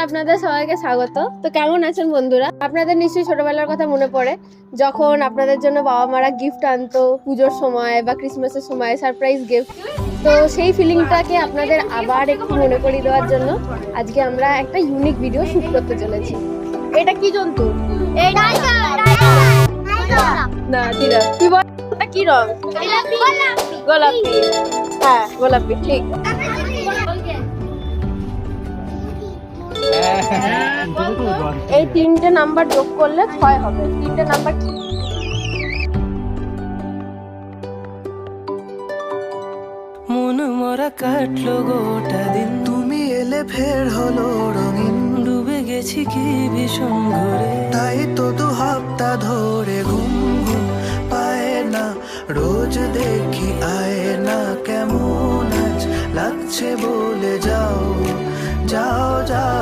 আপনাদের সবাইকে স্বাগত। তো কেমন আছেন বন্ধুরা? আপনাদের নিশ্চয়ই ছোটবেলার কথা মনে পড়ে, যখন আপনাদের জন্য বাবা মারা গিফট আনতো পুজোর সময় বা ক্রিসমাসের সময়, সারপ্রাইজ গিফট। তো সেই ফিলিংটাকে আপনাদের আবার একটু মনে করিয়ে দেওয়ার জন্য আজকে আমরা একটা ইউনিক ভিডিও শুট করতে চলেছি। এটা কি জন্তু? না দিদা, কি বল? এটা কি রং? গোলাপি। হ্যাঁ গোলাপি, ঠিক। এই তিনটে নাম্বার যোগ করলে 6 হবে। তিনটে নাম্বার কি? মন মরা কাটলো গোটা দিন, তুমি এলে ফের হলো রঙিন, ডুবে গেছি কি ভীষণ ঘরে। তাই তো 2 হপ্তাহ ধরে ঘুম ঘুম পায় না, রোজ দেখি আয় না, কেমন আজ লাগছে বলে যাও যাও যাও।